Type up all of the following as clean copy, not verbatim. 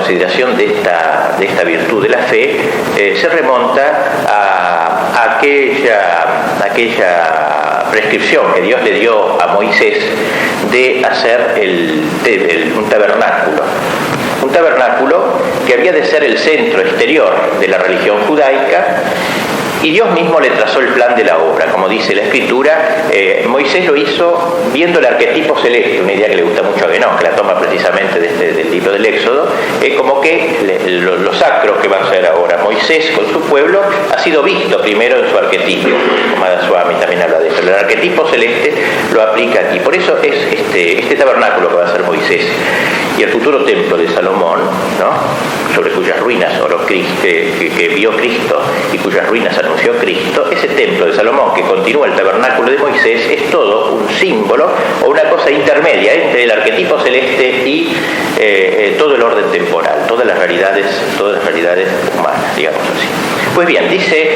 consideración de esta virtud de la fe se remonta a aquella prescripción que Dios le dio a Moisés de hacer un tabernáculo. Un tabernáculo que había de ser el centro exterior de la religión judaica, y Dios mismo le trazó el plan de la obra. Como dice la Escritura, Moisés lo hizo viendo el arquetipo celeste, una idea que le gusta mucho a Enoch, que la toma precisamente del libro del Éxodo, como que lo sacro que va a hacer ahora Moisés con su pueblo ha sido visto primero en su arquetipo. Madaswami también habla de eso. El arquetipo celeste lo aplica aquí. Por eso es este tabernáculo que va a hacer Moisés y el futuro templo de Salomón, ¿no?, sobre cuyas ruinas que vio Cristo y cuyas ruinas anunció Cristo, ese templo de Salomón que continúa el tabernáculo de Moisés es todo un símbolo o una cosa intermedia entre el arquetipo celeste y todo el orden temporal, todas las realidades humanas, digamos así. Pues bien, dice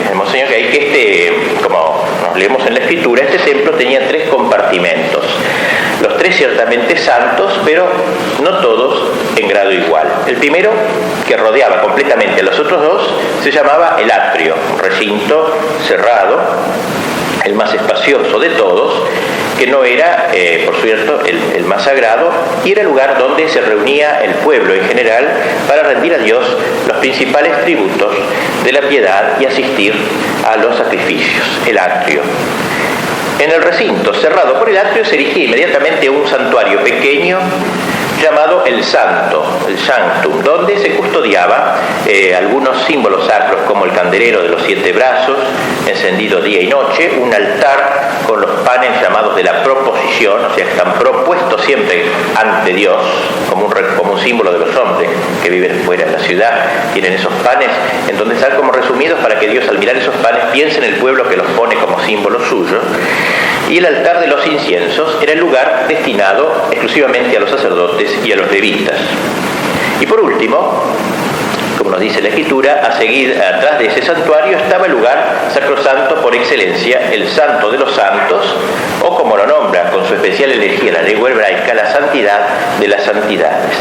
el Monseñor Gay que como nos leemos en la Escritura, este templo tenía 3 compartimentos. Los 3 ciertamente santos, pero no todos en grado igual. El primero, que rodeaba completamente a los otros 2, se llamaba el atrio, un recinto cerrado, el más espacioso de todos, que no era, por cierto, el más sagrado, y era el lugar donde se reunía el pueblo en general para rendir a Dios los principales tributos de la piedad y asistir a los sacrificios, el atrio. En el recinto cerrado por el atrio se erigía inmediatamente un santuario pequeño llamado el Santo, el Sanctum, donde se custodiaba algunos símbolos sacros como el candelero de los 7 brazos, encendido día y noche, un altar con los panes llamados de la proposición, o sea, que están propuestos siempre ante Dios, como un símbolo de los hombres que viven fuera de la ciudad, tienen esos panes en donde están como resumidos para que Dios, al mirar esos panes, piense en el pueblo que los pone como símbolo suyo. Y el altar de los inciensos era el lugar destinado exclusivamente a los sacerdotes y a los levitas. Y por último, como nos dice la Escritura, a seguir atrás de ese santuario estaba el lugar sacrosanto por excelencia, el Santo de los Santos, o como lo nombra con su especial elegía la lengua hebraica, la santidad de las santidades.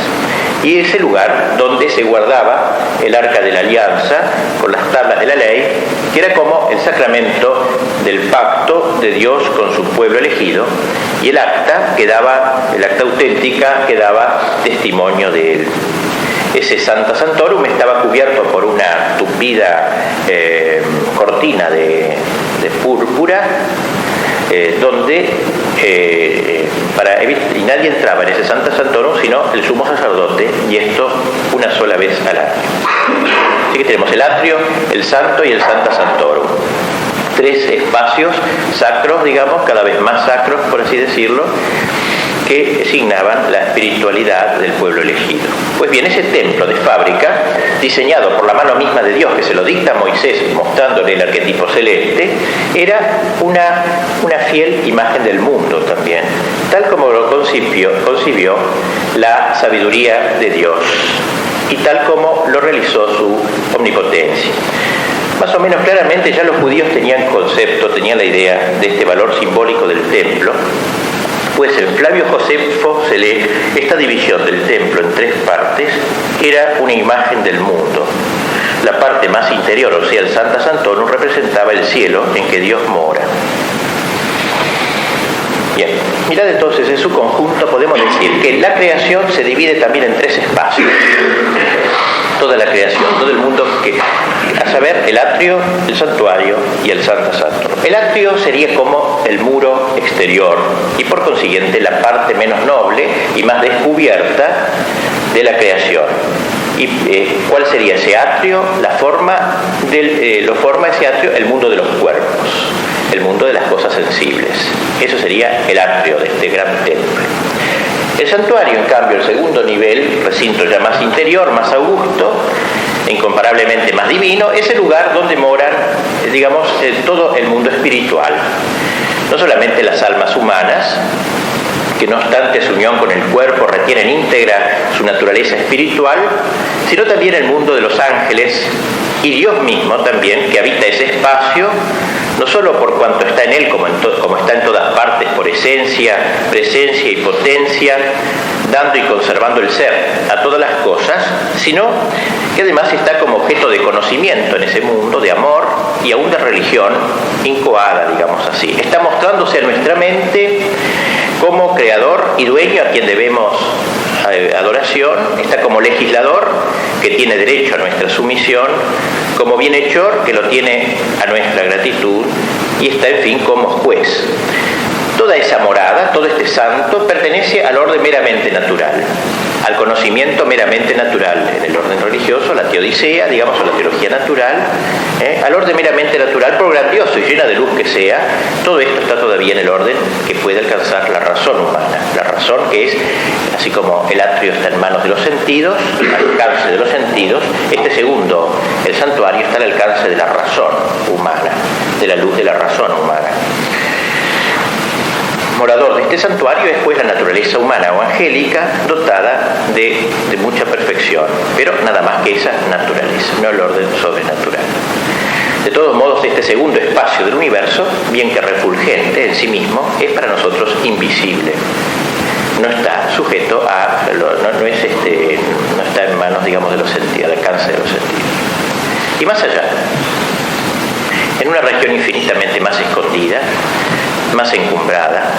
Y ese lugar donde se guardaba el arca de la alianza con las tablas de la ley, que era como el sacramento del pacto de Dios con su pueblo elegido, y el acta auténtica que daba testimonio de él. Ese Santa Santorum estaba cubierto por una tupida cortina de púrpura, donde y nadie entraba en ese Santa Santorum sino el sumo sacerdote, y esto una sola vez al año. Así que tenemos el atrio, el santo y el Santa Santorum. 3 espacios sacros, digamos, cada vez más sacros, por así decirlo, que signaban la espiritualidad del pueblo elegido. Pues bien, ese templo de fábrica, diseñado por la mano misma de Dios, que se lo dicta a Moisés mostrándole el arquetipo celeste, era una fiel imagen del mundo también, tal como lo concibió la sabiduría de Dios y tal como lo realizó su omnipotencia. Más o menos claramente ya los judíos tenían la idea de este valor simbólico del templo, pues en Flavio Josefo se lee esta división del templo en 3 partes, era una imagen del mundo. La parte más interior, o sea, el Santa Santorum, representaba el cielo en que Dios mora. Bien, mirad entonces, en su conjunto podemos decir que la creación se divide también en 3 espacios. Toda la creación, todo el mundo, a saber, el atrio, el santuario y el Santa Santorum. El atrio sería como el muro exterior y por consiguiente la parte menos noble y más descubierta de la creación. ¿Y cuál sería ese atrio? Lo forma ese atrio el mundo de los cuerpos, el mundo de las cosas sensibles. Eso sería el atrio de este gran templo. El santuario, en cambio, el segundo nivel, recinto ya más interior, más augusto, incomparablemente más divino, es el lugar donde moran, digamos, todo el mundo espiritual. No solamente las almas humanas, que no obstante su unión con el cuerpo retienen íntegra su naturaleza espiritual, sino también el mundo de los ángeles y Dios mismo también, que habita ese espacio, no solo por cuanto está en él, como está en todas partes, por esencia, presencia y potencia, dando y conservando el ser a todas las cosas, sino que además está como objeto de conocimiento en ese mundo, de amor y aún de religión incoada, digamos así. Está mostrándose a nuestra mente como creador y dueño a quien debemos adoración, está como legislador que tiene derecho a nuestra sumisión, como bienhechor que lo tiene a nuestra gratitud, y está en fin como juez. Toda esa morada, todo este santo, pertenece al orden meramente natural, al conocimiento meramente natural en el orden religioso, la teodicea, digamos, o la teología natural, al orden meramente natural, por grandioso y llena de luz que sea. Todo esto está todavía en el orden que puede alcanzar la razón humana, la razón que es, así como el atrio está en manos de los sentidos, al alcance de los sentidos, este segundo, el santuario, está al alcance de la razón humana, de la luz de la razón humana. Morador de este santuario es pues la naturaleza humana o angélica, dotada de mucha perfección, pero nada más que esa naturaleza, no el orden sobrenatural. De todos modos, este segundo espacio del universo, bien que refulgente en sí mismo, es para nosotros invisible. No está sujeto a, no está en manos, digamos, de los sentidos, al alcance de los sentidos. Y más allá, en una región infinitamente más escondida, más encumbrada,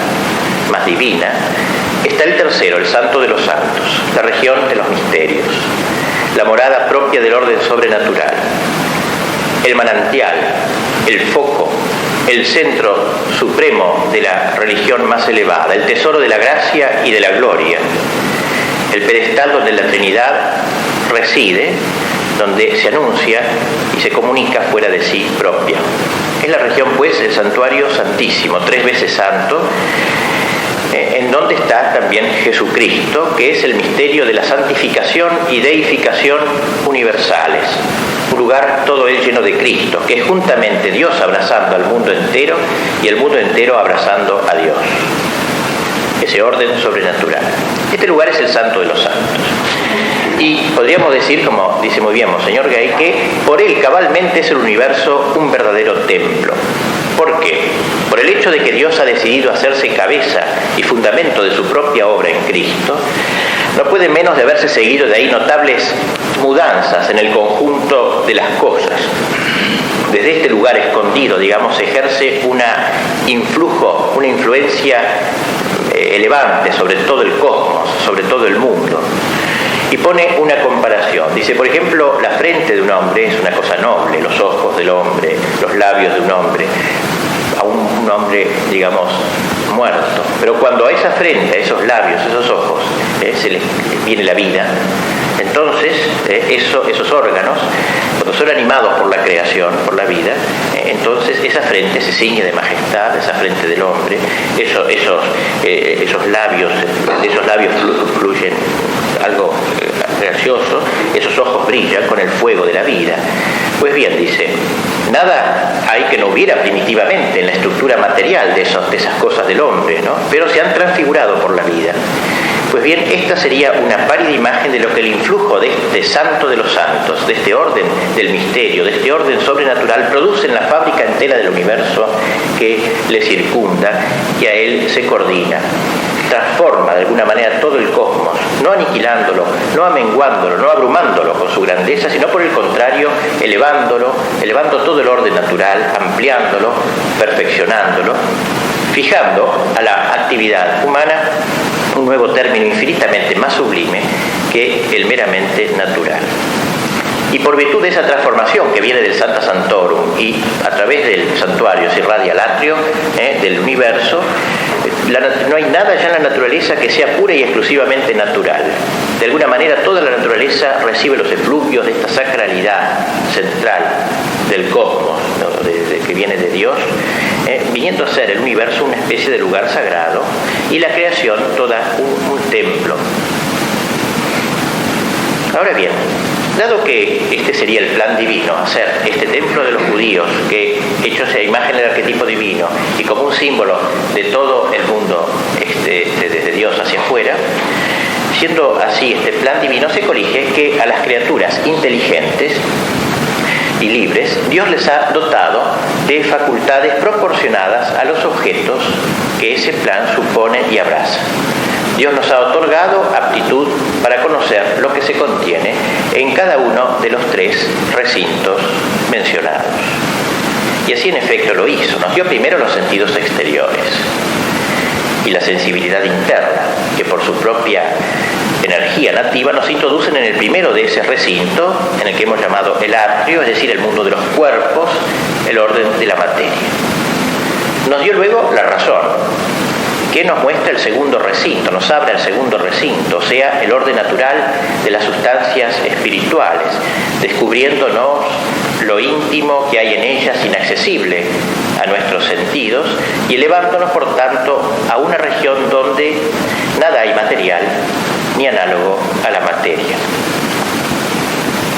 más divina, está el tercero, el santo de los santos, la región de los misterios, la morada propia del orden sobrenatural, el manantial, el foco, el centro supremo de la religión más elevada, el tesoro de la gracia y de la gloria, el pedestal donde la Trinidad reside, donde se anuncia y se comunica fuera de sí propia. Es la región, pues, el santuario santísimo, 3 veces santo, en donde está también Jesucristo, que es el misterio de la santificación y deificación universales. Un lugar todo él lleno de Cristo, que es juntamente Dios abrazando al mundo entero y el mundo entero abrazando a Dios. Ese orden sobrenatural. Este lugar es el santo de los santos. Y podríamos decir, como dice muy bien Monseñor Gay, que por él cabalmente es el universo un verdadero templo. ¿Por qué? Por el hecho de que Dios ha decidido hacerse cabeza y fundamento de su propia obra en Cristo, no puede menos de haberse seguido de ahí notables mudanzas en el conjunto de las cosas. Desde este lugar escondido, digamos, ejerce una influencia elevante sobre todo el cosmos, sobre todo el mundo. Y pone una comparación. Dice, por ejemplo, la frente de un hombre es una cosa noble, los ojos del hombre, los labios de un hombre, a un hombre, digamos, muerto. Pero cuando a esa frente, a esos labios, a esos ojos, se les viene la vida, entonces esos órganos, cuando son animados por la creación, por la vida, entonces esa frente se ciñe de majestad, esa frente del hombre, esos labios fluyen algo gracioso, esos ojos brillan con el fuego de la vida. Pues bien, dice, nada hay que no hubiera primitivamente en la estructura material de esas cosas del hombre, ¿no? Pero se han transfigurado por la vida. Pues bien, esta sería una pálida imagen de lo que el influjo de este santo de los santos, de este orden del misterio, de este orden sobrenatural, produce en la fábrica entera del universo que le circunda y a él se coordina. Transforma de alguna manera todo el cosmos, no aniquilándolo, no amenguándolo, no abrumándolo con su grandeza, sino por el contrario, elevando todo el orden natural, ampliándolo, perfeccionándolo, fijando a la actividad humana un nuevo término infinitamente más sublime que el meramente natural. Y por virtud de esa transformación que viene del Sancta Sanctorum y a través del santuario se irradia al atrio del universo, no hay nada ya en la naturaleza que sea pura y exclusivamente natural. De alguna manera toda la naturaleza recibe los efluvios de esta sacralidad central del cosmos, que viene de Dios, viniendo a ser el universo una especie de lugar sagrado y la creación toda un templo. Ahora bien, dado que este sería el plan divino, hacer este templo de los judíos, que hecho a imagen del arquetipo divino y como un símbolo de todo el mundo desde Dios hacia afuera, siendo así este plan divino, se colige que a las criaturas inteligentes y libres, Dios les ha dotado de facultades proporcionadas a los objetos que ese plan supone y abraza. Dios nos ha otorgado aptitud para conocer lo que se contiene en cada uno de los 3 recintos mencionados. Y así en efecto lo hizo. Nos dio primero los sentidos exteriores y la sensibilidad interna, que por su propia energía nativa nos introducen en el primero de ese recinto, en el que hemos llamado el atrio, es decir, el mundo de los cuerpos, el orden de la materia. Nos dio luego la razón, que nos muestra el segundo recinto, nos abre el segundo recinto, o sea, el orden natural de las sustancias espirituales, descubriéndonos lo íntimo que hay en ellas, inaccesible a nuestros sentidos, y elevándonos, por tanto, a una región donde nada hay material ni análogo a la materia.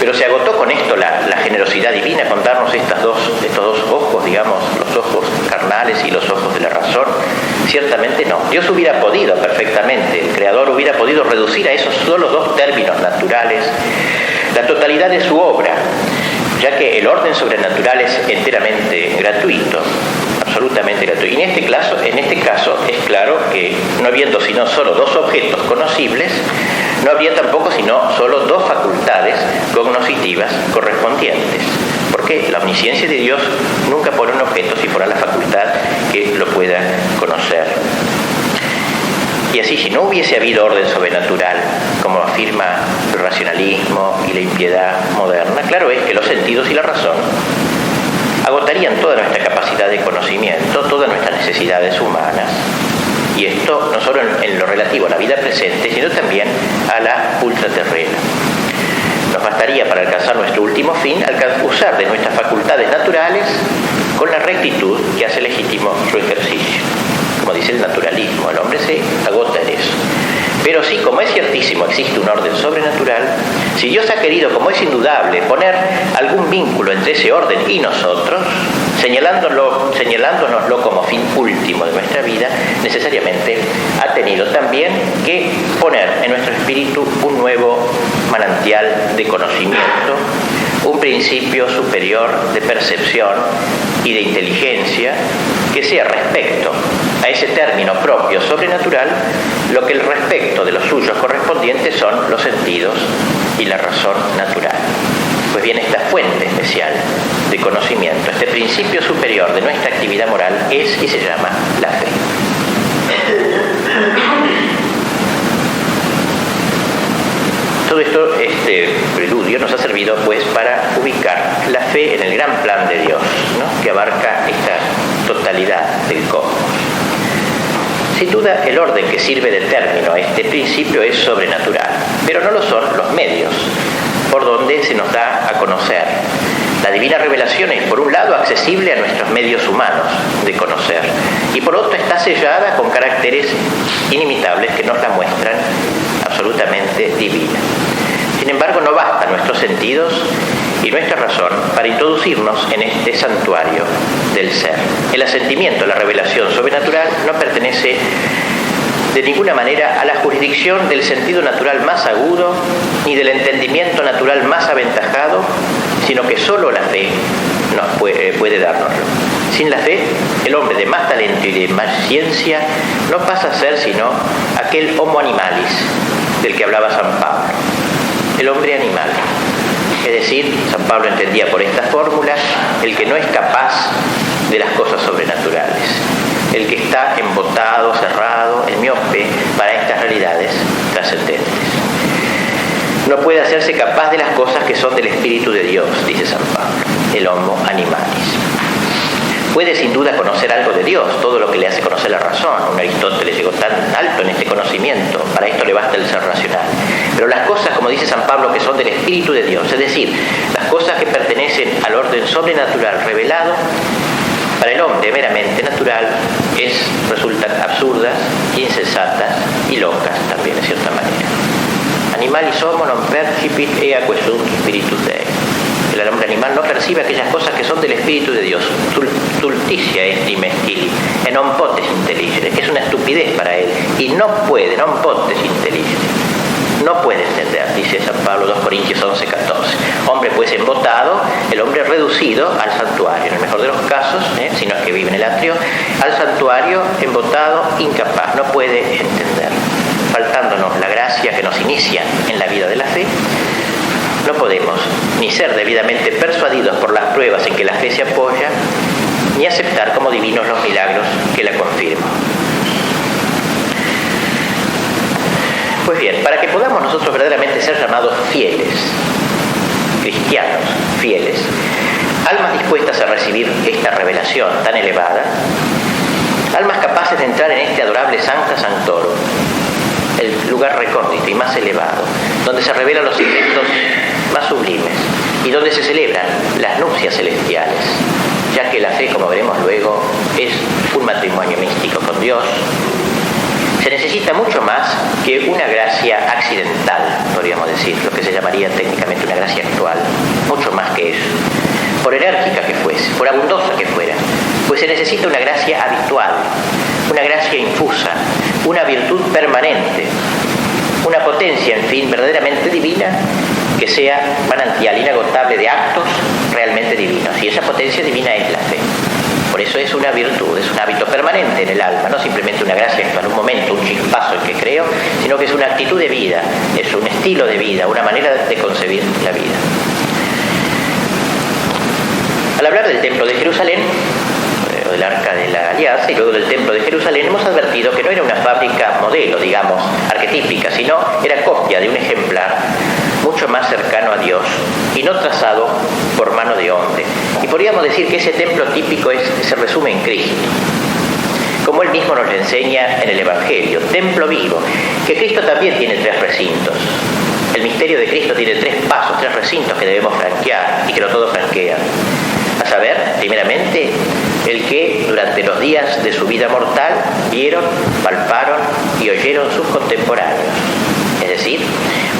Pero se agotó con esto la generosidad divina, con darnos estos dos ojos, digamos, los ojos carnales y los ojos de la razón. Ciertamente no. Dios hubiera podido perfectamente, el Creador hubiera podido reducir a esos solo 2 términos naturales la totalidad de su obra, ya que el orden sobrenatural es enteramente gratuito, absolutamente gratuito. Y en este caso es claro que no habiendo sino solo 2 objetos conocibles, no habría tampoco sino solo 2 facultades cognoscitivas correspondientes, porque la omnisciencia de Dios nunca pone un objeto si fuera la facultad que lo pueda conocer. Y así, si no hubiese habido orden sobrenatural, como afirma el racionalismo y la impiedad moderna, claro es que los sentidos y la razón agotarían toda nuestra capacidad de conocimiento, todas nuestras necesidades humanas, y esto no solo en lo relativo a la vida presente, sino también a la ultraterrena. Nos bastaría para alcanzar nuestro último fin usar de nuestras facultades naturales con la rectitud que hace legítimo su ejercicio. Como dice el naturalismo, el hombre se agota en eso. Pero sí, como es ciertísimo, existe un orden sobrenatural, si Dios ha querido, como es indudable, poner algún vínculo entre ese orden y nosotros, señalándonoslo como fin último de nuestra vida, necesariamente ha tenido también que poner en nuestro espíritu un nuevo manantial de conocimiento, un principio superior de percepción y de inteligencia que sea respecto a ese término propio sobrenatural lo que el respecto de los suyos correspondientes son los sentidos y la razón natural. Pues bien, esta fuente especial de conocimiento, este principio superior de nuestra actividad moral es y se llama la fe. Todo esto, este preludio, nos ha servido pues para ubicar la fe en el gran plan de Dios, ¿no?, que abarca esta totalidad del cosmos. Sin duda, el orden que sirve de término a este principio es sobrenatural, pero no lo son los medios por donde se nos da a conocer. La divina revelación es, por un lado, accesible a nuestros medios humanos de conocer, y por otro está sellada con caracteres inimitables que nos la muestran absolutamente divina. Sin embargo, no bastan nuestros sentidos y nuestra razón para introducirnos en este santuario del ser. El asentimiento a la revelación sobrenatural no pertenece de ninguna manera a la jurisdicción del sentido natural más agudo ni del entendimiento natural más aventajado, sino que solo la fe nos puede dárnoslo. Sin la fe, el hombre de más talento y de más ciencia no pasa a ser sino aquel homo animalis del que hablaba San Pablo, el hombre animal. Es decir, San Pablo entendía por esta fórmula el que no es capaz de las cosas sobrenaturales, el que está embotado, cerrado, el miope para estas realidades trascendentes. No puede hacerse capaz de las cosas que son del Espíritu de Dios, dice San Pablo, el homo animalis. Puede sin duda conocer algo de Dios, todo lo que le hace conocer la razón. Un Aristóteles llegó tan alto en este conocimiento, para esto le basta el ser racional. Pero las cosas, como dice San Pablo, que son del Espíritu de Dios, es decir, las cosas que pertenecen al orden sobrenatural revelado, para el hombre meramente natural resultan absurdas, insensatas y locas también, de cierta manera. Animalis homo non percipit ea quesum spiritus Dei. El hombre animal no percibe aquellas cosas que son del Espíritu de Dios. Stultitia est imestili, e non potes intelligere. Es una estupidez para él. Y no puede, non potes intelligere. No puede entender, dice San Pablo, 2 Corintios 11:14. Hombre pues embotado, el hombre reducido al santuario. En el mejor de los casos, si no es que vive en el atrio, al santuario embotado, incapaz, no puede entender. faltándonos la gracia que nos inicia en la vida de la fe, no podemos ni ser debidamente persuadidos por las pruebas en que la fe se apoya, ni aceptar como divinos los milagros que la confirman. Pues bien, para que podamos nosotros verdaderamente ser llamados fieles, cristianos fieles, almas dispuestas a recibir esta revelación tan elevada, almas capaces de entrar en este adorable Sancta Sanctorum, el lugar recóndito y más elevado, donde se revelan los secretos más sublimes y donde se celebran las nupcias celestiales, ya que la fe, como veremos luego, es un matrimonio místico con Dios. Se necesita mucho más que una gracia accidental, podríamos decir, lo que se llamaría técnicamente una gracia actual, mucho más que eso, por enérgica que fuese, por abundosa que fuera, pues se necesita una gracia habitual, una gracia infusa, una virtud permanente, una potencia, en fin, verdaderamente divina, que sea manantial inagotable de actos realmente divinos, y esa potencia divina es la fe. Por eso es una virtud, es un hábito permanente en el alma, no simplemente una gracia actual, un momento, un chispazo en que creo, sino que es una actitud de vida, es un estilo de vida, una manera de concebir la vida. Al hablar del templo de Jerusalén, o del Arca de la Alianza, y luego del templo de Jerusalén, hemos advertido que no era una fábrica modelo, digamos, arquetípica, sino era copia de un ejemplar mucho más cercano a Dios y no trazado por mano de hombre. Y podríamos decir que ese templo típico se resume en Cristo, como él mismo nos lo enseña en el Evangelio, templo vivo, que Cristo también tiene 3 recintos. El misterio de Cristo tiene 3 pasos, 3 recintos que debemos franquear y que no todos franquean. A saber, primeramente, el que durante los días de su vida mortal vieron, palparon y oyeron sus contemporáneos. Es decir,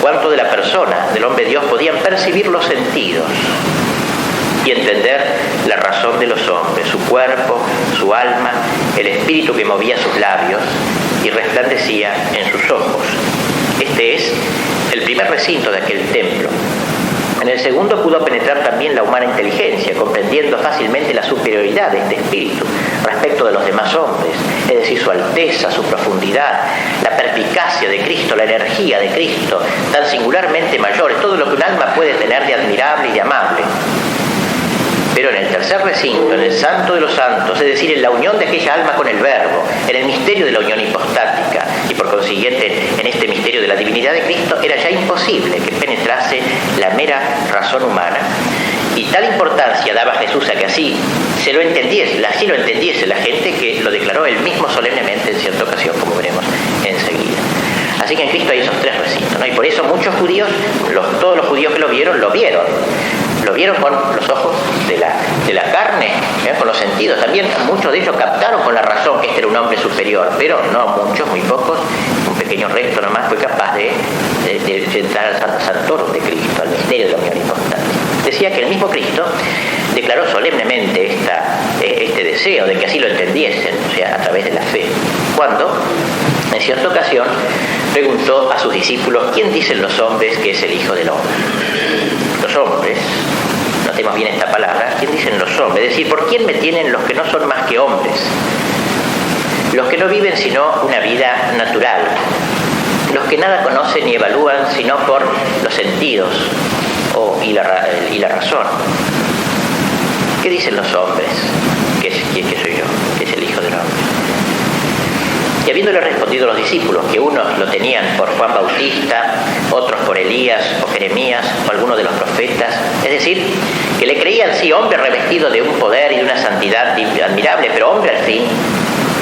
cuánto de la persona, del hombre Dios, podían percibir los sentidos y entender la razón de los hombres, su cuerpo, su alma, el espíritu que movía sus labios y resplandecía en sus ojos. Este es el primer recinto de aquel templo. En el segundo pudo penetrar también la humana inteligencia, comprendiendo fácilmente la superioridad de este espíritu respecto de los demás hombres, es decir, su alteza, su profundidad, la perspicacia de Cristo, la energía de Cristo, tan singularmente mayor, es todo lo que un alma puede tener de admirable y de amable. Pero en el tercer recinto, en el Santo de los Santos, es decir, en la unión de aquella alma con el Verbo, en el misterio de la unión hipostática y por consiguiente en este misterio de la divinidad de Cristo, era ya imposible que penetrase la mera razón humana. Y tal importancia daba Jesús a que así lo entendiese la gente, que lo declaró él mismo solemnemente en cierta ocasión, como veremos enseguida. Así que en Cristo hay esos 3 recintos, ¿no? Y por eso muchos judíos, todos los judíos que lo vieron con los ojos de la carne, con los sentidos. También muchos de ellos captaron con la razón que este era un hombre superior, pero no muchos, muy pocos, un pequeño resto nomás fue capaz de entrar al Santo Sanctorum de Cristo, al misterio de la unión hipostática. Decía que el mismo Cristo declaró solemnemente este deseo de que así lo entendiesen, o sea, a través de la fe, cuando en cierta ocasión preguntó a sus discípulos: ¿quién dicen los hombres que es el Hijo del Hombre? Los hombres, notemos bien esta palabra, ¿quién dicen los hombres? Es decir, ¿por quién me tienen los que no son más que hombres? Los que no viven sino una vida natural, los que nada conocen ni evalúan sino por los sentidos y la razón. ¿Qué dicen los hombres? ¿Qué soy yo? ¿Qué es el Hijo del Hombre? Y habiéndole respondido los discípulos, que unos lo tenían por Juan Bautista, otros por Elías o Jeremías o alguno de los profetas, es decir, que le creían sí hombre revestido de un poder y de una santidad admirable, pero hombre al fin,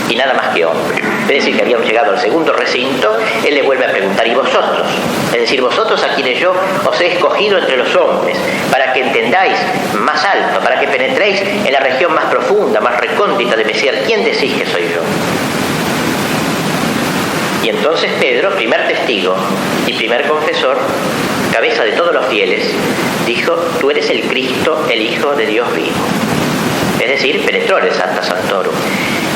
y nada más que hombre. Es decir, que habíamos llegado al segundo recinto, él le vuelve a preguntar: ¿y vosotros? Es decir, vosotros a quienes yo os he escogido entre los hombres, para que entendáis más alto, para que penetréis en la región más profunda, más recóndita de Mesier, ¿quién decís que soy yo? Y entonces Pedro, primer testigo y primer confesor, cabeza de todos los fieles, dijo: tú eres el Cristo, el Hijo de Dios vivo. Es decir, penetró en el Sancta Sanctorum,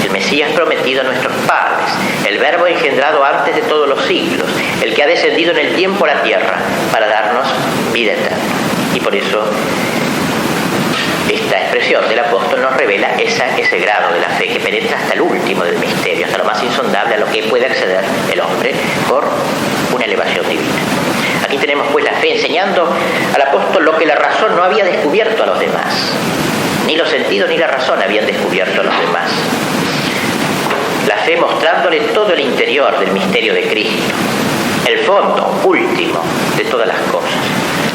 el Mesías prometido a nuestros padres, el Verbo engendrado antes de todos los siglos, el que ha descendido en el tiempo a la tierra para darnos vida eterna. Y por eso esta expresión del apóstol nos revela ese grado de la fe que penetra hasta el último del misterio, hasta lo más insondable a lo que puede acceder el hombre por una elevación divina. Aquí tenemos pues la fe enseñando al apóstol lo que la razón no había descubierto a los demás. Ni los sentidos ni la razón habían descubierto a los demás. La fe mostrándole todo el interior del misterio de Cristo, el fondo último de todas las cosas.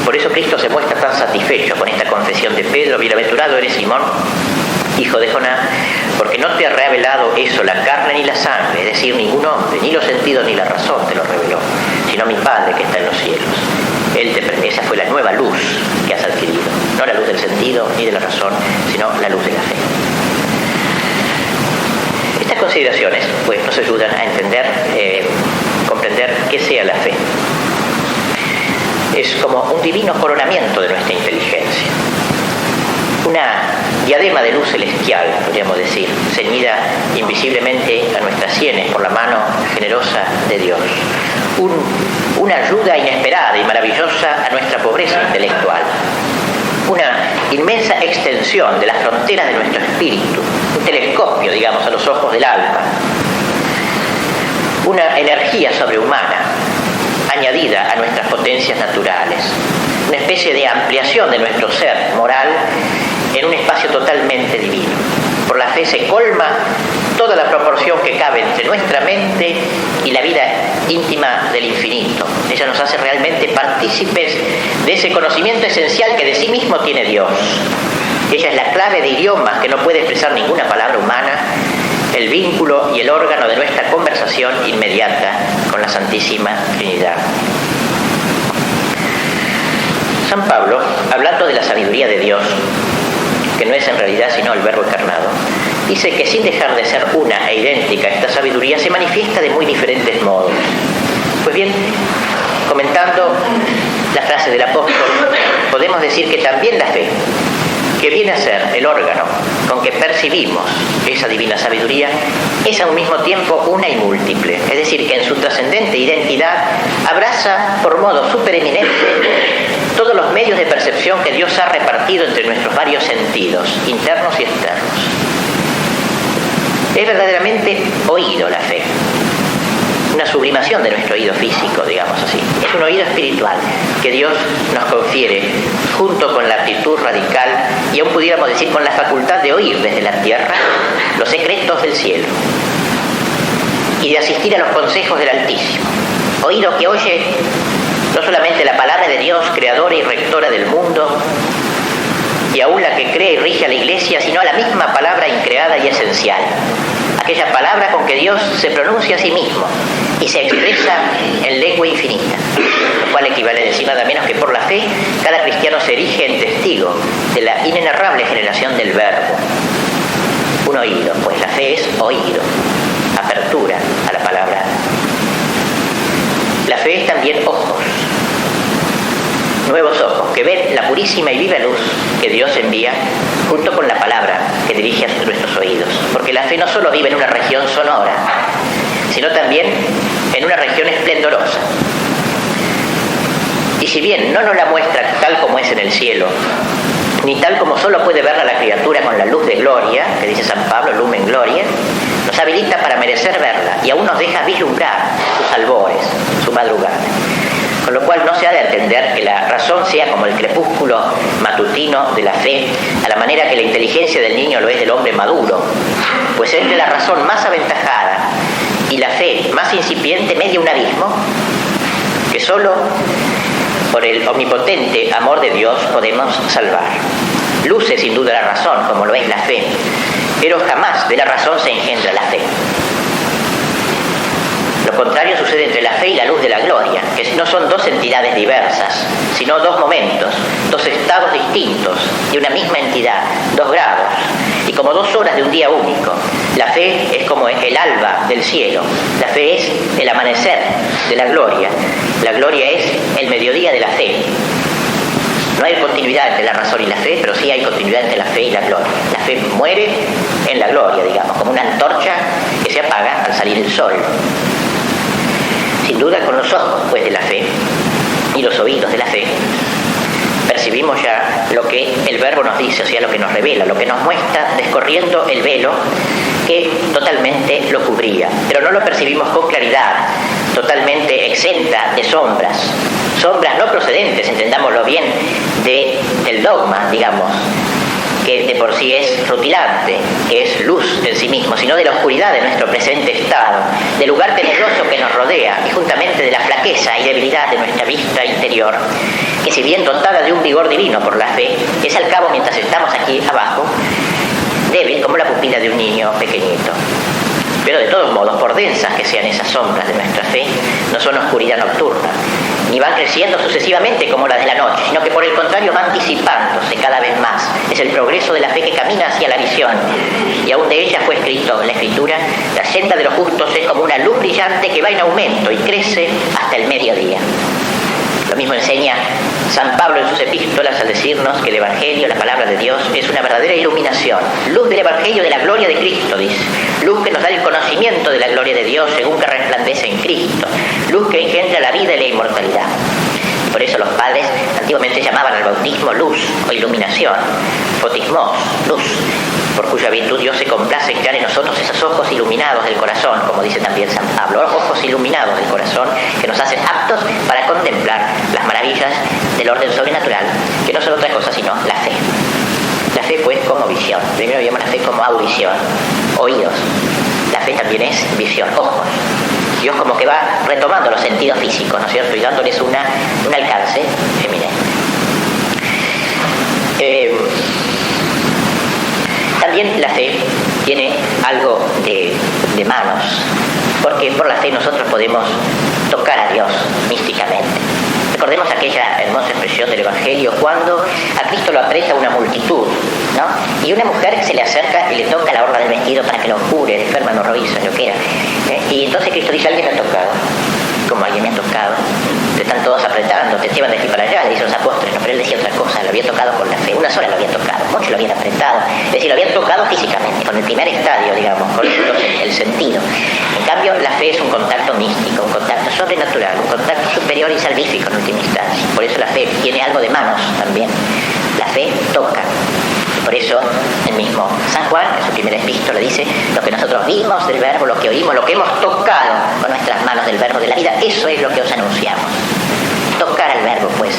Por eso Cristo se muestra tan satisfecho con esta confesión de Pedro: bienaventurado eres Simón, hijo de Jonás, porque no te ha revelado eso la carne ni la sangre, es decir, ningún hombre, ni los sentidos ni la razón te lo reveló, sino mi Padre que está en los cielos. Esa fue la nueva luz que has adquirido, no la luz del sentido ni de la razón, sino la luz de la fe. Estas consideraciones pues nos ayudan a entender, comprender qué sea la fe. Es como un divino coronamiento de nuestra inteligencia, una diadema de luz celestial, podríamos decir, ceñida invisiblemente a nuestras sienes por la mano generosa de Dios, una ayuda inesperada y maravillosa a nuestra pobreza intelectual, una inmensa extensión de las fronteras de nuestro espíritu, un telescopio, digamos, a los ojos del alma, una energía sobrehumana añadida a nuestras potencias naturales, una especie de ampliación de nuestro ser moral en un espacio totalmente divino. Por la fe se colma toda la proporción que cabe entre nuestra mente y la vida íntima del infinito. Ella nos hace realmente partícipes de ese conocimiento esencial que de sí mismo tiene Dios. Ella es la clave de idiomas que no puede expresar ninguna palabra humana, el vínculo y el órgano de nuestra conversación inmediata con la Santísima Trinidad. San Pablo, hablando de la sabiduría de Dios, que no es en realidad sino el Verbo encarnado, dice que sin dejar de ser una e idéntica, esta sabiduría se manifiesta de muy diferentes modos. Pues bien, comentando la frase del apóstol, podemos decir que también la fe, que viene a ser el órgano con que percibimos esa divina sabiduría, es a un mismo tiempo una y múltiple. Es decir, que en su trascendente identidad abraza por modo supereminente todos los medios de percepción que Dios ha repartido entre nuestros varios sentidos, internos y externos. Es verdaderamente oído la fe, una sublimación de nuestro oído físico, digamos así. Es un oído espiritual que Dios nos confiere junto con la actitud radical y aún pudiéramos decir con la facultad de oír desde la tierra los secretos del cielo y de asistir a los consejos del Altísimo. Oído que oye no solamente la palabra de Dios, creadora y rectora del mundo, y aún la que cree y rige a la Iglesia, sino a la misma palabra increada y esencial, aquella palabra con que Dios se pronuncia a sí mismo y se expresa en lengua infinita, lo cual equivale a decir nada menos que por la fe cada cristiano se erige en testigo de la inenarrable generación del Verbo. Un oído, pues la fe es oído, apertura a la palabra. La fe es también ojos, nuevos ojos, que ven la purísima y viva luz que Dios envía junto con la palabra que dirige a nuestros oídos. Porque la fe no solo vive en una región sonora, sino también en una región esplendorosa. Y si bien no nos la muestra tal como es en el cielo, ni tal como solo puede verla la criatura con la luz de gloria, que dice San Pablo, lumen gloria, nos habilita para merecer verla y aún nos deja vislumbrar sus albores, su madrugada. Con lo cual no se ha de entender que la razón sea como el crepúsculo matutino de la fe, a la manera que la inteligencia del niño lo es del hombre maduro, pues entre la razón más aventajada y la fe más incipiente media un abismo que solo por el omnipotente amor de Dios podemos salvar. Luce sin duda la razón, como lo es la fe, pero jamás de la razón se engendra la fe. Lo contrario sucede entre la fe y la luz de la gloria, que no son dos entidades diversas, sino dos momentos, dos estados distintos de una misma entidad, dos grados, y como 2 horas de un día único. La fe es como el alba del cielo, la fe es el amanecer de la gloria es el mediodía de la fe. No hay continuidad entre la razón y la fe, pero sí hay continuidad entre la fe y la gloria. La fe muere en la gloria, digamos, como una antorcha que se apaga al salir el sol. Sin duda, con los ojos pues de la fe y los oídos de la fe, percibimos ya lo que el Verbo nos dice, o sea, lo que nos revela, lo que nos muestra descorriendo el velo que totalmente lo cubría, pero no lo percibimos con claridad, totalmente exenta de sombras no procedentes, entendámoslo bien, del dogma, digamos, que de por sí es rutilante, que es luz en sí mismo, sino de la oscuridad de nuestro presente estado, del lugar tenebroso que nos rodea y juntamente de la flaqueza y debilidad de nuestra vista interior, que si bien dotada de un vigor divino por la fe, es al cabo, mientras estamos aquí abajo, débil como la pupila de un niño pequeñito. Pero de todos modos, por densas que sean esas sombras de nuestra fe, no son oscuridad nocturna, ni van creciendo sucesivamente como las de la noche, sino que por el contrario van disipándose cada vez más. Es el progreso de la fe que camina hacia la visión, y aún de ella fue escrito en la Escritura: la senda de los justos es como una luz brillante que va en aumento y crece hasta el mediodía. Lo mismo enseña San Pablo en sus epístolas al decirnos que el Evangelio, la palabra de Dios, es una verdadera iluminación. Luz del Evangelio de la gloria de Cristo, dice. Luz que nos da el conocimiento de la gloria de Dios según que resplandece en Cristo. Luz que engendra la vida y la inmortalidad. Por eso los padres antiguamente llamaban al bautismo luz o iluminación. Fotismos, luz, por cuya virtud Dios se complace en crear en nosotros esos ojos iluminados del corazón, como dice también San Pablo, ojos iluminados del corazón que nos hacen aptos para contemplar las maravillas del orden sobrenatural, que no son otra cosa sino la fe. La fe pues como visión. Primero vimos la fe como audición, oídos. La fe también es visión, ojos. Dios como que va retomando los sentidos físicos, ¿no es cierto? Y dándoles un alcance eminente. También la fe tiene algo de manos, porque por la fe nosotros podemos tocar a Dios místicamente. Recordemos aquella hermosa expresión del Evangelio cuando a Cristo lo aprieta una multitud, ¿no? Y una mujer se le acerca y le toca la orla del vestido para que lo cure, le enferma, no roízo, lo que era. Y entonces Cristo dice: ¿alguien me ha tocado? ¿Cómo alguien me ha tocado? Te están todos apretando, te llevan de aquí para allá, le dicen los apóstoles, no, pero él decía otra cosa, lo había tocado con la fe, una sola lo había tocado, muchos lo habían apretado, es decir, lo habían tocado físicamente, con el primer estadio, digamos, con el sentido. En cambio, la fe es un contacto místico, un contacto sobrenatural, un contacto superior y salvífico en última instancia. Por eso la fe tiene algo de manos también. La fe toca. Por eso el mismo San Juan, en su primera epístola, dice: lo que nosotros vimos del verbo, lo que oímos, lo que hemos tocado con nuestras manos del verbo de la vida, eso es lo que os anunciamos. Tocar al verbo, pues,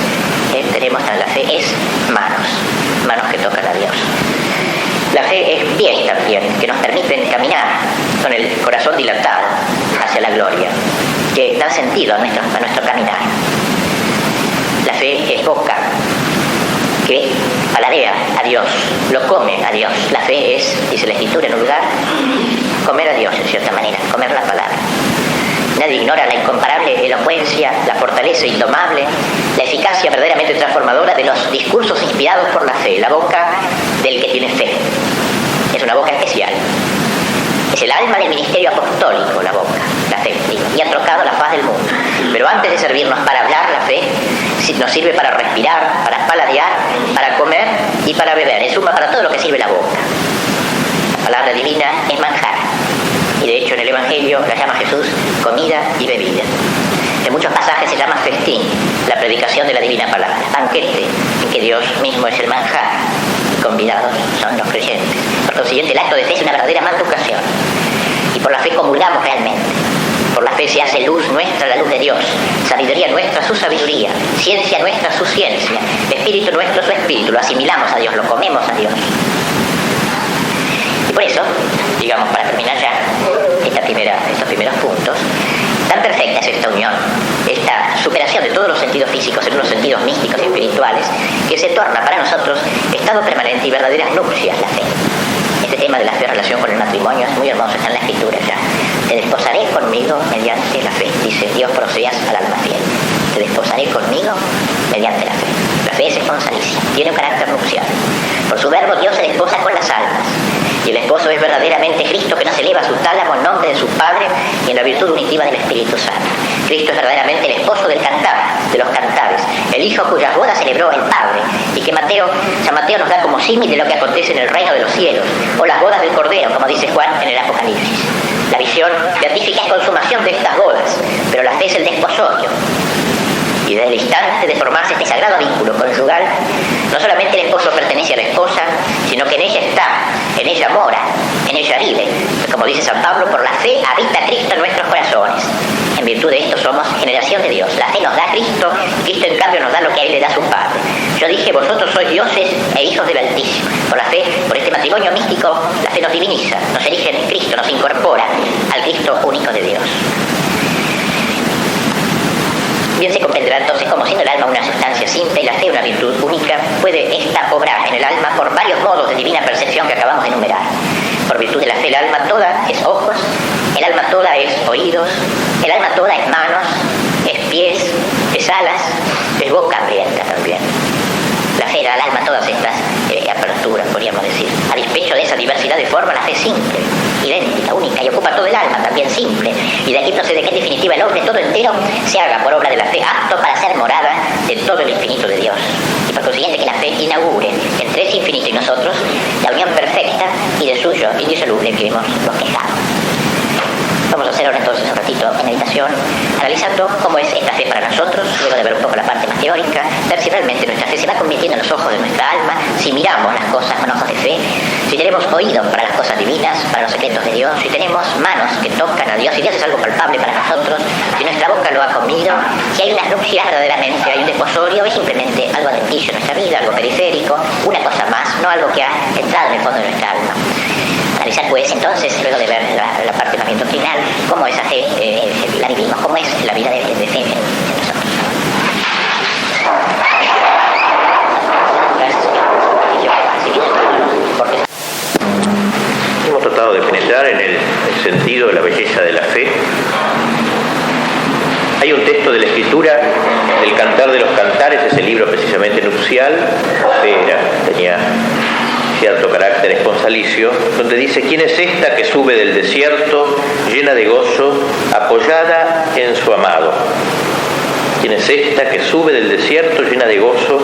tenemos en la fe, es manos que tocan a Dios. La fe es pies también, que nos permiten caminar con el corazón dilatado hacia la gloria, que dan sentido a nuestro caminar. La fe es boca, que paladea a Dios, lo come a Dios. La fe es, dice la Escritura en un lugar, comer a Dios en cierta manera, comer la palabra. Nadie ignora la incomparable elocuencia, la fortaleza indomable, la eficacia verdaderamente transformadora de los discursos inspirados por la fe, la boca del que tiene fe. Es una boca especial. Es el alma del ministerio apostólico, la boca, la fe, y ha trocado la faz del mundo. Pero antes de servirnos para hablar, la fe nos sirve para respirar, para paladear, para comer y para beber. En suma, para todo lo que sirve la boca. La palabra divina es manjar. Y de hecho en el Evangelio la llama Jesús comida y bebida. En muchos pasajes se llama festín, la predicación de la divina palabra, banquete, en que Dios mismo es el manjar y convidados son los creyentes. Por consiguiente, el acto de fe es una verdadera manducación. Y por la fe comulgamos realmente. Por la fe se hace luz nuestra, la luz de Dios, sabiduría nuestra, su sabiduría, ciencia nuestra, su ciencia, espíritu nuestro, su espíritu. Lo asimilamos a Dios, lo comemos a Dios. Y por eso, digamos, para terminar ya estos primeros puntos, tan perfecta es esta unión, esta superación de todos los sentidos físicos en unos sentidos místicos y espirituales, que se torna para nosotros estado permanente y verdaderas nupcias la fe. Este tema de la fe en relación con el matrimonio es muy hermoso, está en la Escritura ya. Te desposaré conmigo mediante la fe, dice Dios, proseas al alma fiel. Te desposaré conmigo mediante la fe. La fe es esponsalicia, tiene un carácter nupcial. Por su verbo Dios se desposa con las almas. Y el esposo es verdaderamente Cristo, que nos eleva a su tálamo en nombre de su Padre y en la virtud unitiva del Espíritu Santo. Cristo es verdaderamente el esposo del cantar, de los cantares, el hijo cuyas bodas celebró el Padre, y que San Mateo nos da como símil de lo que acontece en el reino de los cielos, o las bodas del Cordero, como dice Juan en el Apocalipsis. La visión beatífica es consumación de estas bodas, pero la fe es el desposorio. Y desde el instante de formarse este sagrado vínculo conyugal, no solamente el esposo pertenece a la esposa, sino que en ella está, en ella mora, en ella vive, Como dice San Pablo, por la fe habita Cristo en nuestros corazones. En virtud de esto somos generación de Dios. La fe nos da a Cristo, Cristo en cambio nos da lo que a Él le da a su Padre. Yo dije, vosotros sois dioses e hijos del Altísimo. Por la fe, por este matrimonio místico, la fe nos diviniza, nos erige en Cristo, nos incorpora al Cristo único de Dios. Bien se comprenderá entonces como siendo el alma una sustancia simple y la fe una virtud única, puede esta obrar en el alma por varios modos de divina percepción que acabamos de enumerar. Por virtud de la fe el alma toda es ojos, el alma toda es oídos, el alma toda es manos, es pies, es alas, es boca hambrienta también. La fe da al alma todas estas aperturas, podríamos decir. A despecho de esa diversidad de formas, la fe es simple, idéntica, única, y ocupa todo el alma, también simple. Y de aquí procede que en definitiva el hombre todo entero se haga por obra de la fe apto para ser morada de todo el infinito de Dios. Y por consiguiente que la fe inaugure entre ese infinito y nosotros la unión perfecta y de suyo indisoluble que hemos quejado. Vamos a hacer ahora entonces un ratito de meditación, analizando cómo es esta fe para nosotros, luego de ver un poco la parte más teórica, ver si realmente nuestra fe se va convirtiendo en los ojos de nuestra alma, si miramos las cosas con ojos de fe, si tenemos oídos para las cosas divinas, para los secretos de Dios, si tenemos manos que tocan a Dios, si Dios es algo palpable para nosotros, si nuestra boca lo ha comido, si hay unas nupcias verdaderamente, hay un desposorio, o es simplemente algo adventillo en nuestra vida, algo periférico, una cosa más, no algo que ha entrado en el fondo de nuestra alma. Analizar pues entonces, luego de ver la parte más bien doctrinal, cómo esa fe la vivimos, cómo es la vida de fe en nosotros. Hemos tratado de penetrar en el sentido de la belleza de la fe. Hay un texto de la Escritura, el Cantar de los Cantares, ese libro precisamente nupcial, tenía cierto carácter esponsalicio, donde dice: ¿quién es esta que sube del desierto, llena de gozo, apoyada en su amado? ¿Quién es esta que sube del desierto, llena de gozo,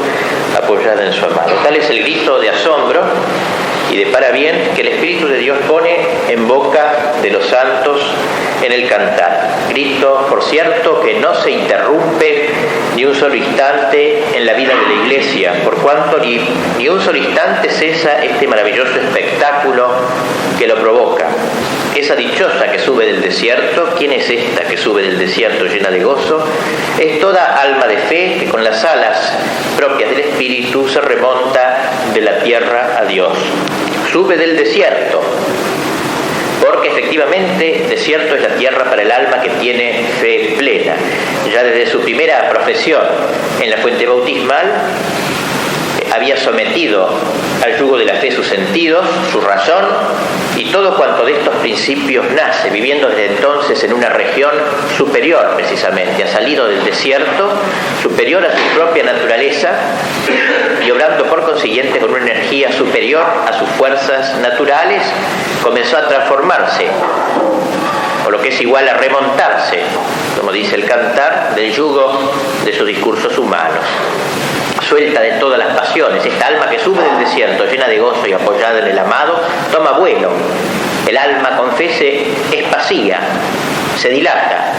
apoyada en su amado? Tal es el grito de asombro y de parabién que el Espíritu de Dios pone en boca de los santos en el cantar. Grito, por cierto, que no se interrumpe ni un solo instante en la vida de la Iglesia, por cuanto ni un solo instante cesa este maravilloso espectáculo que lo provoca. Esa dichosa que sube del desierto, ¿quién es esta que sube del desierto llena de gozo? Es toda alma de fe que con las alas propias del Espíritu se remonta de la tierra a Dios. Sube del desierto, porque efectivamente desierto es la tierra para el alma que tiene fe plena. Ya desde su primera profesión en la fuente bautismal había sometido al yugo de la fe sus sentidos, su razón y todo cuanto de estos principios nace, viviendo desde entonces en una región superior precisamente, ha salido del desierto, superior a su propia naturaleza y obrando por consiguiente con una energía superior a sus fuerzas naturales, comenzó a transformarse, o lo que es igual a remontarse, como dice el Cantar, del yugo de sus discursos humanos. Suelta de todas las pasiones, esta alma que sube del desierto llena de gozo y apoyada en el amado, toma vuelo. El alma con fe se espacía, se dilata,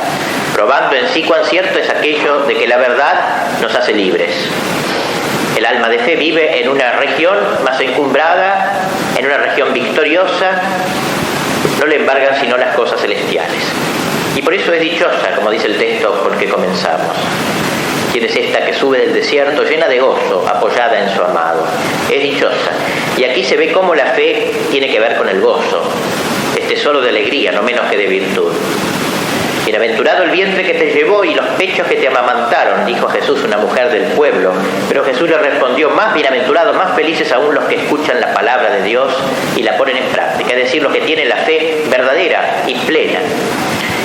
probando en sí cuán cierto es aquello de que la verdad nos hace libres. El alma de fe vive en una región más encumbrada, en una región victoriosa, no le embargan sino las cosas celestiales. Y por eso es dichosa, como dice el texto con el que comenzamos. ¿Quién es esta que sube del desierto llena de gozo, apoyada en su amado? Es dichosa. Y aquí se ve cómo la fe tiene que ver con el gozo. Es tesoro de alegría, no menos que de virtud. Bienaventurado el vientre que te llevó y los pechos que te amamantaron, dijo Jesús a una mujer del pueblo. Pero Jesús le respondió: más bienaventurados, más felices aún los que escuchan la palabra de Dios y la ponen en práctica. Es decir, los que tienen la fe verdadera y plena.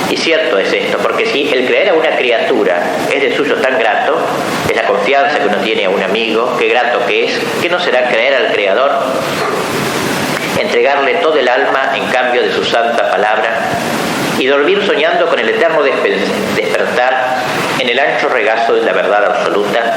Y cierto es esto, porque si el creer a una criatura es de suyo tan grato, es la confianza que uno tiene a un amigo, qué grato que es, ¿qué no será creer al Creador? Entregarle todo el alma en cambio de su santa palabra y dormir soñando con el eterno despertar en el ancho regazo de la verdad absoluta.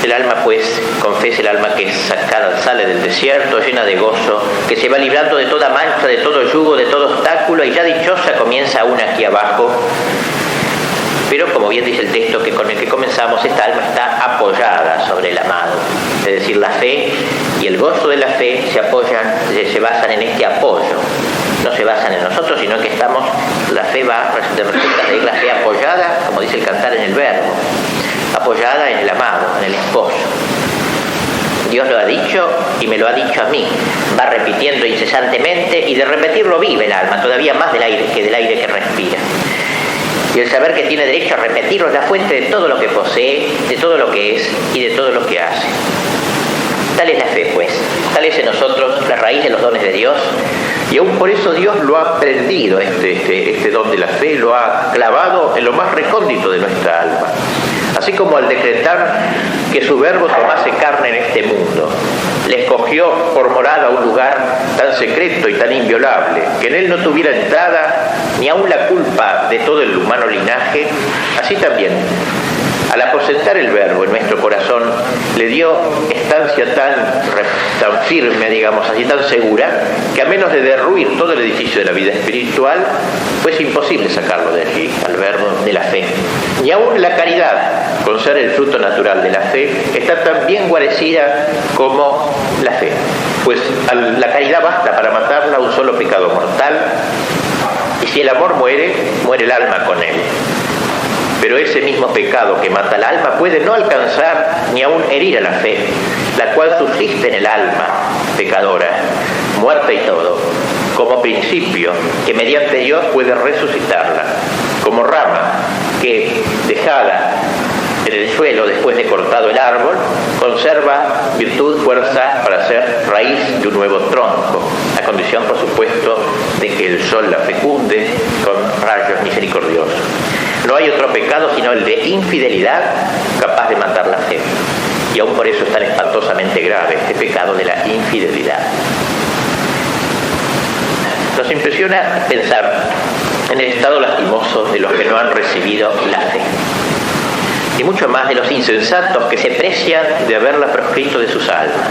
El alma pues, confesa el alma que es sacada, sale del desierto llena de gozo, que se va librando de toda mancha, de todo yugo, de todo obstáculo, y ya dichosa comienza aún aquí abajo. Pero como bien dice el texto que con el que comenzamos, esta alma está apoyada sobre el amado. Es decir, la fe y el gozo de la fe se apoyan se basan en este apoyo, no se basan en nosotros, sino que la fe va, resulta de la fe apoyada, como dice el cantar, en el verbo, apoyada en el amado, en el esposo. Dios lo ha dicho y me lo ha dicho a mí. Va repitiendo incesantemente y de repetirlo vive el alma, todavía más del aire que respira. Y el saber que tiene derecho a repetirlo es la fuente de todo lo que posee, de todo lo que es y de todo lo que hace. Tal es la fe, pues. Tal es en nosotros la raíz de los dones de Dios. Y aún por eso Dios lo ha prendido, este don de la fe, lo ha clavado en lo más recóndito de nuestra alma. Así como al decretar que su verbo tomase carne en este mundo, le escogió por morada un lugar tan secreto y tan inviolable, que en él no tuviera entrada ni aun la culpa de todo el humano linaje, así también, al aposentar el verbo en nuestro corazón, le dio estancia tan firme, digamos así, tan segura, que a menos de derruir todo el edificio de la vida espiritual, pues imposible sacarlo de allí, al verbo de la fe. Y aún la caridad, con ser el fruto natural de la fe, está tan bien guarecida como la fe. Pues la caridad basta para matarla a un solo pecado mortal, y si el amor muere, muere el alma con él. Pero ese mismo pecado que mata al alma puede no alcanzar ni aún herir a la fe, la cual subsiste en el alma pecadora, muerta y todo, como principio que mediante Dios puede resucitarla, como rama que, dejada en el suelo después de cortado el árbol, conserva virtud, fuerza para ser raíz de un nuevo tronco, a condición, por supuesto, de que el sol la fecunde con rayos misericordiosos. No hay otro pecado sino el de infidelidad capaz de matar la fe. Y aún por eso es tan espantosamente grave este pecado de la infidelidad. Nos impresiona pensar en el estado lastimoso de los que no han recibido la fe. Y mucho más de los insensatos que se precian de haberla proscrito de sus almas.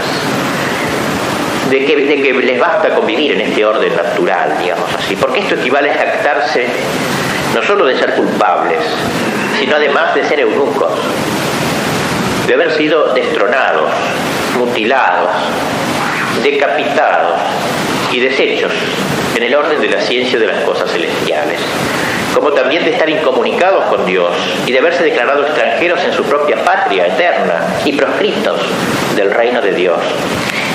De que les basta convivir en este orden natural, digamos así. Porque esto equivale a jactarse no solo de ser culpables, sino además de ser eunucos, de haber sido destronados, mutilados, decapitados y deshechos en el orden de la ciencia de las cosas celestiales, como también de estar incomunicados con Dios y de haberse declarado extranjeros en su propia patria eterna y proscritos del reino de Dios.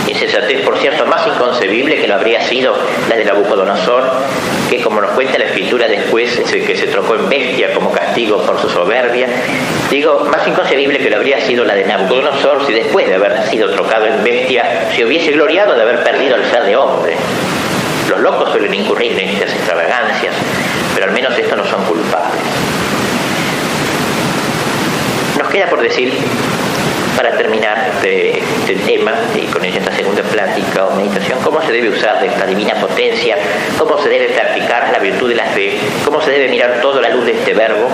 Insensatez, por cierto, más inconcebible que lo habría sido la de Nabucodonosor, que, como nos cuenta la Escritura después, que se trocó en bestia como castigo por su soberbia. Digo, más inconcebible que lo habría sido la de Nabucodonosor si después de haber sido trocado en bestia se hubiese gloriado de haber perdido el ser de hombre. Los locos suelen incurrir en estas extravagancias, pero al menos estos no son culpables. Nos queda por decir, para terminar este tema, y con esta segunda plática o meditación, cómo se debe usar de esta divina potencia, cómo se debe practicar la virtud de la fe, cómo se debe mirar todo a la luz de este verbo,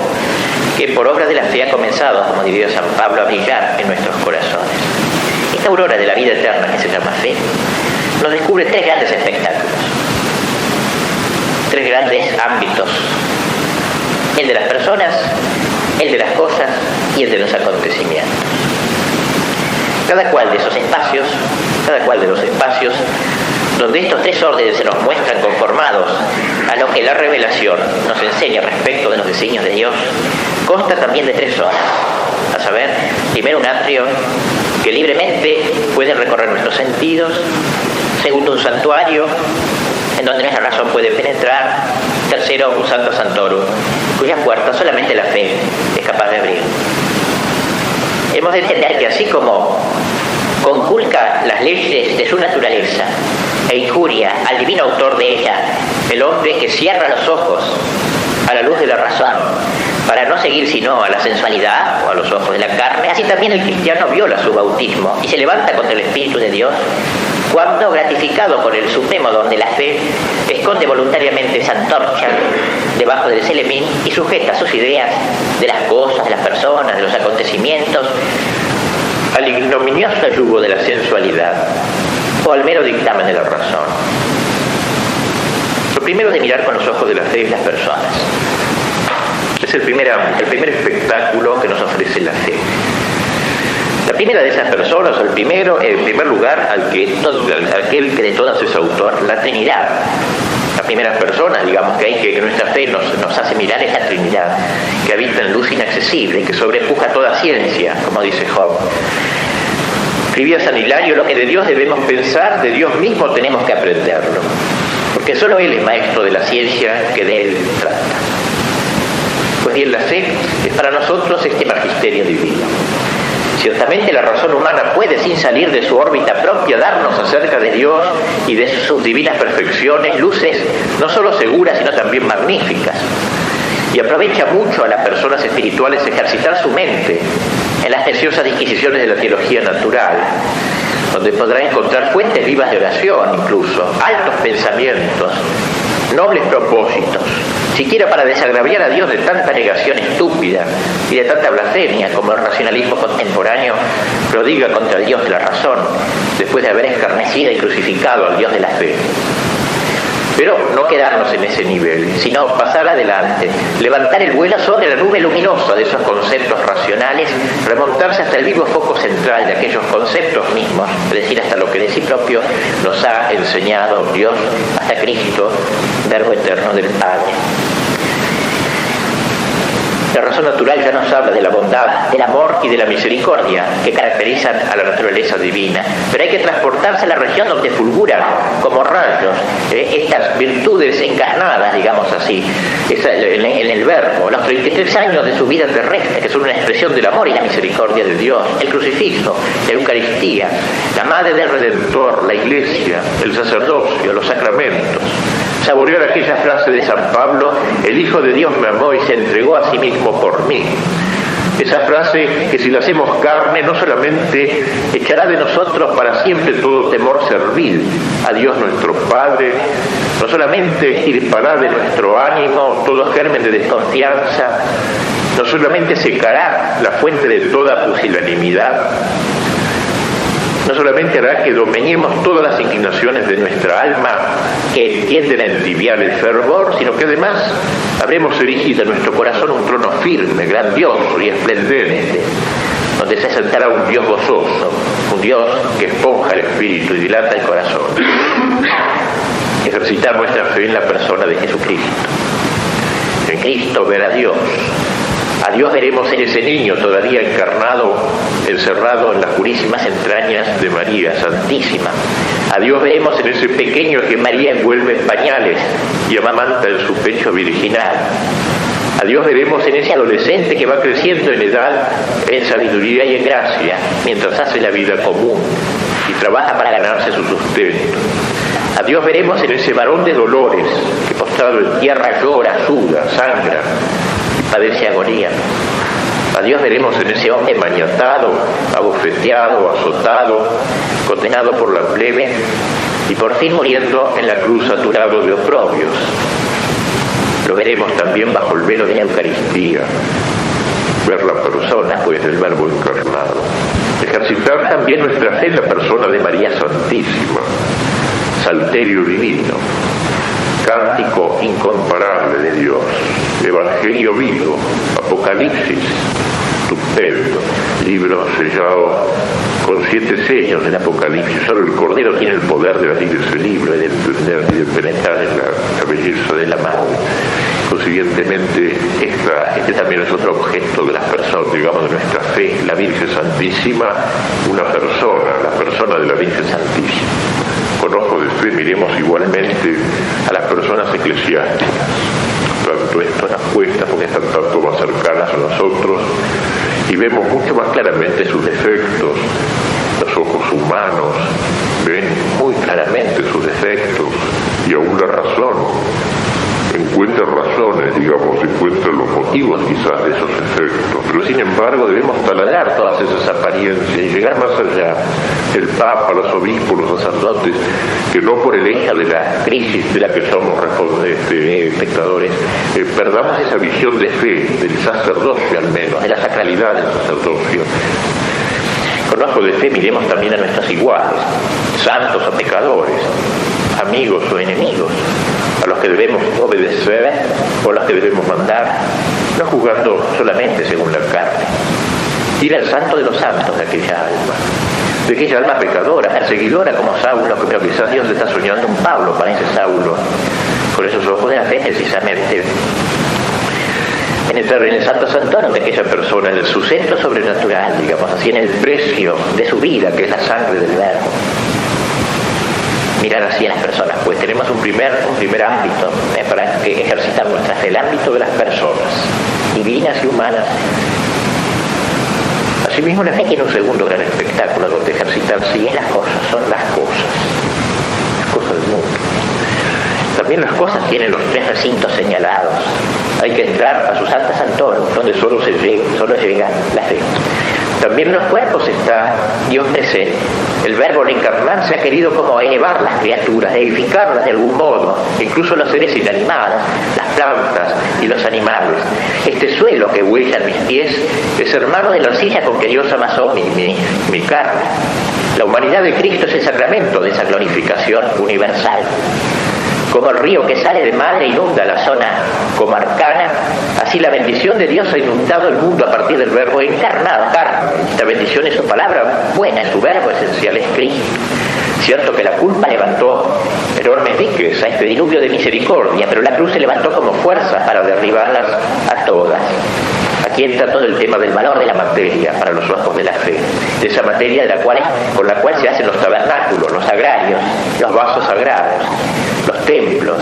que por obra de la fe ha comenzado, como diría San Pablo, a brillar en nuestros corazones. Esta aurora de la vida eterna que se llama fe, nos descubre tres grandes espectáculos, tres grandes ámbitos: el de las personas, el de las cosas y el de los acontecimientos. Cada cual de los espacios donde estos tres órdenes se nos muestran conformados a lo que la revelación nos enseña respecto de los designios de Dios, consta también de tres zonas, a saber, primero un atrio que libremente puede recorrer nuestros sentidos, segundo un santuario en donde nuestra razón puede penetrar, tercero un santo santorum, cuyas puertas solamente la fe es capaz de abrir. Hemos de entender que así como conculca las leyes de su naturaleza e injuria al divino autor de ella, el hombre que cierra los ojos a la luz de la razón para no seguir sino a la sensualidad o a los ojos de la carne, así también el cristiano viola su bautismo y se levanta contra el Espíritu de Dios cuando, gratificado por el supremo don de la fe, esconde voluntariamente esa antorcha debajo del celemín y sujeta sus ideas de las cosas, de las personas, de los acontecimientos al ignominioso yugo de la sensualidad o al mero dictamen de la razón. Lo primero de mirar con los ojos de la fe es las personas. Es el primer espectáculo que nos ofrece la fe. La primera de esas personas, en primer lugar, aquel que de todas es autor, la Trinidad. Las primeras personas, digamos, que nuestra fe nos hace mirar es la Trinidad, que habita en luz inaccesible, que sobrepuja toda ciencia, como dice Job. Escribía San Hilario: lo que de Dios debemos pensar, de Dios mismo tenemos que aprenderlo, porque solo Él es maestro de la ciencia que de Él trata. Pues bien, la fe es para nosotros este magisterio divino. Ciertamente la razón humana puede, sin salir de su órbita propia, darnos acerca de Dios y de sus divinas perfecciones luces no solo seguras, sino también magníficas. Y aprovecha mucho a las personas espirituales ejercitar su mente en las preciosas disquisiciones de la teología natural, donde podrá encontrar fuentes vivas de oración, incluso altos pensamientos, nobles propósitos, siquiera para desagraviar a Dios de tanta negación estúpida y de tanta blasfemia como el racionalismo contemporáneo prodiga contra el Dios de la razón, después de haber escarnecido y crucificado al Dios de la fe. Pero no quedarnos en ese nivel, sino pasar adelante, levantar el vuelo sobre la nube luminosa de esos conceptos racionales, remontarse hasta el vivo foco central de aquellos conceptos mismos, es decir, hasta lo que de sí propio nos ha enseñado Dios, hasta Cristo, Verbo eterno del Padre. La razón natural ya nos habla de la bondad, del amor y de la misericordia que caracterizan a la naturaleza divina. Pero hay que transportarse a la región donde fulguran como rayos estas virtudes encarnadas, digamos así, en el Verbo, los 33 años de su vida terrestre, que son una expresión del amor y la misericordia de Dios, el crucifijo, la Eucaristía, la Madre del Redentor, la Iglesia, el sacerdocio, los sacramentos. Saborear aquella frase de San Pablo: el Hijo de Dios me amó y se entregó a sí mismo por mí. Esa frase que, si la hacemos carne, no solamente echará de nosotros para siempre todo temor servil a Dios nuestro Padre, no solamente extirpará de nuestro ánimo todo germen de desconfianza, no solamente secará la fuente de toda pusilanimidad, no solamente hará que dominemos todas las inclinaciones de nuestra alma que tienden a entibiar el fervor, sino que además habremos erigido en nuestro corazón un trono firme, grandioso y esplendente, donde se sentará un Dios gozoso, un Dios que esponja el espíritu y dilata el corazón. Ejercitar nuestra fe en la persona de Jesucristo. En Cristo ver a Dios. A Dios veremos en ese niño todavía encarnado, encerrado en las purísimas entrañas de María Santísima. A Dios veremos en ese pequeño que María envuelve en pañales y amamanta en su pecho virginal. A Dios veremos en ese adolescente que va creciendo en edad, en sabiduría y en gracia, mientras hace la vida común y trabaja para ganarse su sustento. A Dios veremos en ese varón de dolores que, postrado en tierra, llora, suda, sangra, padece agonía. A Dios veremos en ese hombre maniatado, abofeteado, azotado, condenado por la plebe y por fin muriendo en la cruz saturado de oprobios. Lo veremos también bajo el velo de la Eucaristía, ver la persona pues del Verbo encarnado. Ejercitar también nuestra fe en la persona de María Santísima, salterio divino, cántico incomparable de Dios, evangelio vivo, apocalipsis estupendo, libro sellado con 7 sellos del Apocalipsis. Solo el Cordero tiene el poder de abrir ese libro y de penetrar en la belleza de la madre. Consiguientemente, este también es otro objeto de las personas, digamos, de nuestra fe, la Virgen Santísima, una persona, la persona de la Virgen Santísima. Con ojo de fe miremos igualmente a las personas eclesiásticas. Tanto esto nos cuesta porque están tanto más cercanas a nosotros y vemos mucho más claramente sus defectos. Los ojos humanos ven muy claramente sus defectos y aún la razón encuentra razones, digamos, encuentra los motivos quizás de esos efectos, pero sin embargo debemos taladrar todas esas apariencias y llegar más allá. El Papa, los obispos, los sacerdotes, que no por el eje de la crisis de la que somos espectadores, perdamos esa visión de fe, del sacerdocio al menos, de la sacralidad del sacerdocio. Con ojo de fe miremos también a nuestros iguales, santos o pecadores, amigos o enemigos, a los que debemos obedecer o a los que debemos mandar, no juzgando solamente según la carne. Y era el santo de los santos de aquella alma pecadora, perseguidora como Saulo, pero quizás Dios le está soñando un Pablo para ese Saulo, con esos ojos de la fe precisamente. En el santo santorum de aquella persona, en su centro sobrenatural, digamos así, en el precio de su vida, que es la sangre del Verbo. Mirar así a las personas, pues tenemos un primer ámbito para ejercitar nuestra fe, el ámbito de las personas, divinas y humanas. Asimismo, la fe tiene un segundo gran espectáculo donde ejercitar, sí, es las cosas, son las cosas del mundo. También las cosas tienen los 3 recintos señalados. Hay que entrar a su santa santorum, donde solo llega la fe. También en los cuerpos está Dios presente. El Verbo al encarnarse ha querido como elevar las criaturas, edificarlas de algún modo, incluso los seres inanimados, las plantas y los animales. Este suelo que huellan mis pies es hermano de la arcilla con que Dios amasó mi carne. La humanidad de Cristo es el sacramento de esa glorificación universal. Como el río que sale de madre inunda la zona comarcana, así la bendición de Dios ha inundado el mundo a partir del Verbo encarnado. Esta bendición es su palabra buena, es su Verbo esencial, es Cristo. Cierto que la culpa levantó enormes diques a este diluvio de misericordia, pero la cruz se levantó como fuerza para derribarlas a todas. Aquí entra todo el tema del valor de la materia para los ojos de la fe, de esa materia con la cual se hacen los tabernáculos, los agrarios, los vasos sagrados, los templos,